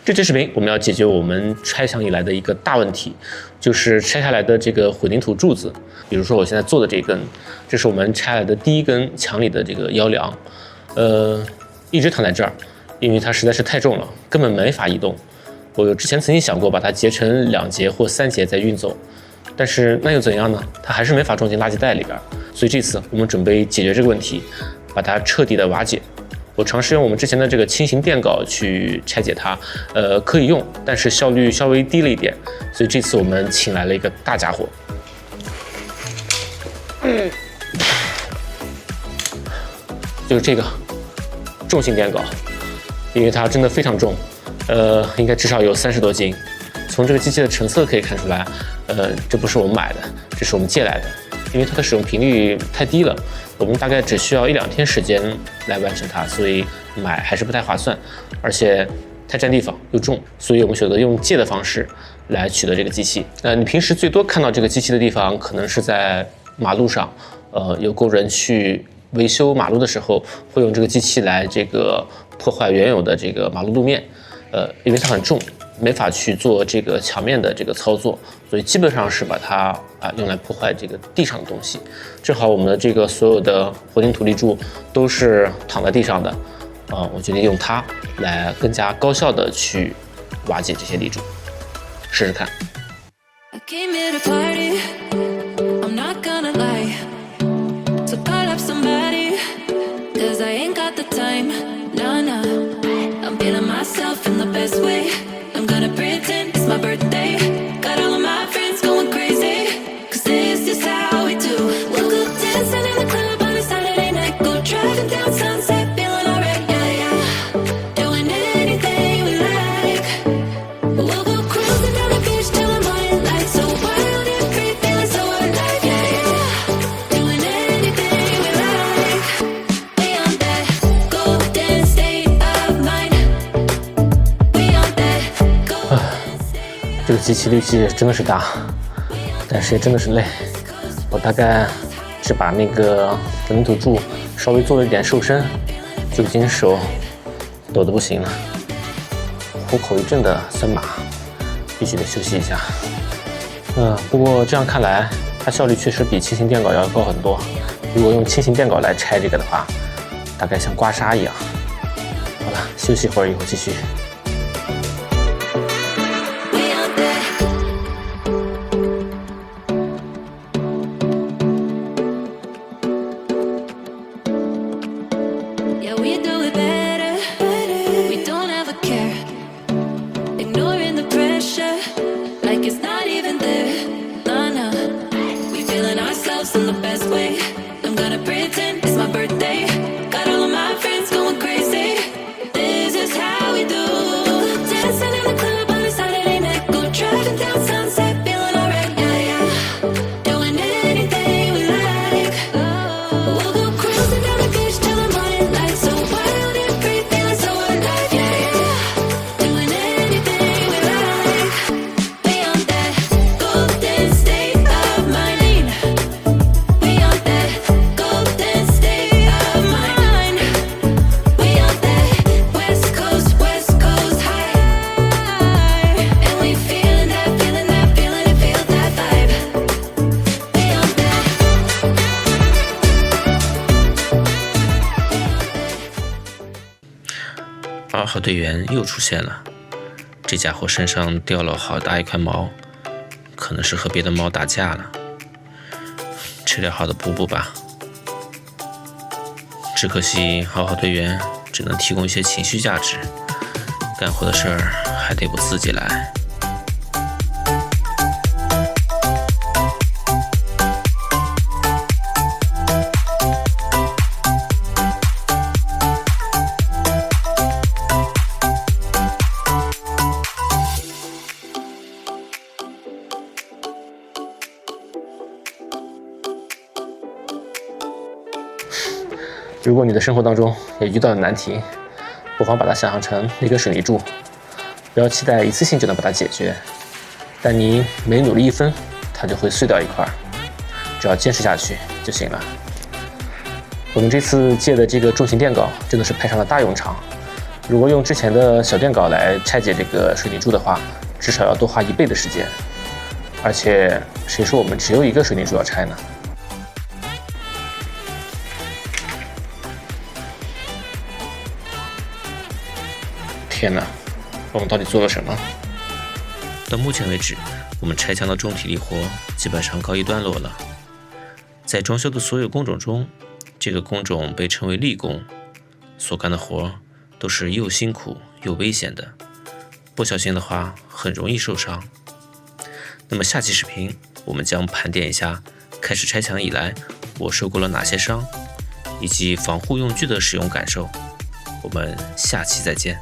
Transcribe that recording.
这期视频我们要解决我们拆墙以来的一个大问题，就是拆下来的这个混凝土柱子。比如说我现在做的这根，这是我们拆来的第一根墙里的这个腰梁，一直躺在这儿，因为它实在是太重了，根本没法移动。我之前曾经想过把它截成2节或3节再运走，但是那又怎样呢？它还是没法装进垃圾袋里边。所以这次我们准备解决这个问题，把它彻底的瓦解。我尝试用我们之前的这个轻型电镐去拆解它，可以用，但是效率稍微低了一点，所以这次我们请来了一个大家伙，就是这个重型电镐，因为它真的非常重，应该至少有30多斤。从这个机器的成色可以看出来，这不是我们买的，这是我们借来的。因为它的使用频率太低了，我们大概只需要1-2天时间来完成它，所以买还是不太划算，而且太占地方又重，所以我们选择用借的方式来取得这个机器。你平时最多看到这个机器的地方，可能是在马路上，有工人去维修马路的时候，会用这个机器来这个破坏原有的这个马路路面，因为它很重，没法去做这个墙面的这个操作，所以基本上是把它用来破坏这个地上的东西。正好我们的这个所有的混凝土立柱都是躺在地上的，我决定用它来更加高效的去瓦解这些立柱，试试看。I'm gonna pretend it's my birthday. Got all of my friends going crazy, cause this is how we do. We'll go dancing in the club on a Saturday night. Go driving down Sunset, feeling alright, yeah, yeah. Doing anything we like. We'll go cruising down the beach till the morning light. So wild and free, feeling so alive, yeah, yeah. Doing anything we like. We on that golden state of mind. We on that. 这个机器力气真的是大，但是也真的是累。我大概只把那个混凝土柱稍微做了一点瘦身，就已经手抖得不行了，虎口一阵的酸麻，必须得休息一下。不过这样看来，它效率确实比轻型电镐要高很多。如果用轻型电镐来拆这个的话，大概像刮痧一样。好了，休息一会儿，以后继续。In the best way, I'm gonna pretend it's my birthday. Got all of my friends going crazy. This is how we do. Dancing in the club on a Saturday night. Go driving down Sunset, feeling alright, yeah, yeah. Doing anything we like. We'll go cruising down the beach till the morning light. So wild and free, feeling so alive, yeah, yeah. Doing anything we like. We on that golden state of mind.2号队员又出现了，这家伙身上掉了好大一块毛，可能是和别的猫打架了。吃点好的补补吧。只可惜2号队员只能提供一些情绪价值，干活的事儿还得我自己来。如果你的生活当中也遇到了难题，不妨把它想象成那根水泥柱，不要期待一次性就能把它解决，但你每努力1分，它就会碎掉1块，只要坚持下去就行了。我们这次借的这个重型电镐真的是派上了大用场，如果用之前的小电镐来拆解这个水泥柱的话，至少要多花1倍的时间。而且谁说我们只有一个水泥柱要拆呢？天哪，我们到底做了什么？到目前为止，我们拆墙的重体力活基本上告一段落了。在装修的所有工种中，这个工种被称为力工，所干的活都是又辛苦又危险的，不小心的话很容易受伤。那么下期视频我们将盘点一下开始拆墙以来我受过了哪些伤，以及防护用具的使用感受。我们下期再见。